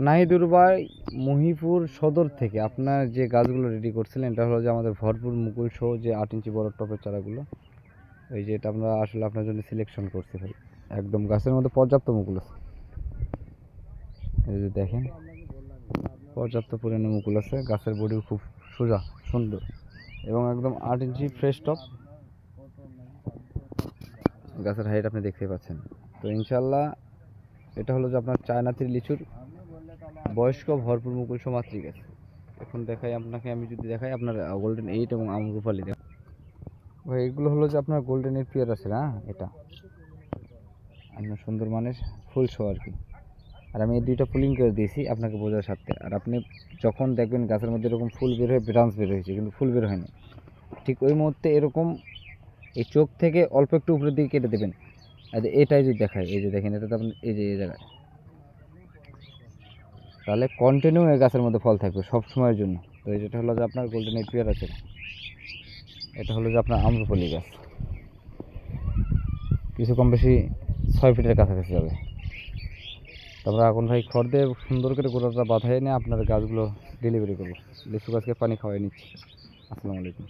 নাহিদুর ভাই, মহিপুর সদর থেকে আপনার যে গাছগুলো রেডি করছিলেন, এটা হলো যে আমাদের ভরপুর মুকুল সহ যে 8 ইঞ্চি বড় টপের চারাগুলো। এই যে এটা আমরা আসলে আপনার জন্য সিলেকশন করছি ভাই, একদম গাছের মধ্যে পর্যাপ্ত মুকুল আছে। এই যে দেখেন, পর্যাপ্ত পরিমাণে মুকুল আছে, গাছের বডিও খুব সোজা সুন্দর এবং একদম 8 ইঞ্চি ফ্রেশ টপ। গাছের হাইট আপনি দেখতেই পাচ্ছেন। তো ইনশাল্লাহ এটা হলো যে আপনার চায়না থ্রি লিচুর বয়স্ক ভরপুর মুকুল সহ মাতৃ গাছ। এখন দেখাই আপনাকে, আমি যদি দেখাই আপনার গোল্ডেন 8 এবং আমরুপালি দেখ ভাই, এগুলো হলো যে আপনার গোল্ডেন 8 পেয়ার আছে না, এটা আপনার সুন্দর মানের ফুল সহ আর কি। আর আমি এই দুইটা ফুলিং করে দিয়েছি আপনাকে বোঝার সাথে। আর আপনি যখন দেখবেন গাছের মধ্যে এরকম ফুল বের হয়ে ব্রাঞ্চ বের হয়েছে কিন্তু ফুল বের হয়নি, ঠিক ওই মুহূর্তে এরকম এই চোখ থেকে অল্প একটু উপরের দিকে কেটে দেবেন। আর এটাই যদি দেখায়, এই যে দেখেন, এটা তো আপনি এই যে এই জায়গায়, তাহলে কন্টিনিউ এই গাছের মধ্যে ফল থাকবে সব সময়ের জন্য। তো এই যেটা হলো যে আপনার গোল্ডেন 8 পেয়ার আছে, এটা হলো যে আপনার আম্রপলি গাছ, কিছু কম বেশি 6 ফিটের কাছাকাছি যাবে। তারপরে এখন ভাই খড় দিয়ে সুন্দর করে গোড়াটা বাঁধাই এনে আপনার গাছগুলো ডেলিভারি করবো। লিচু গাছকে পানি খাওয়াই নিচ্ছি। আসসালামু আলাইকুম।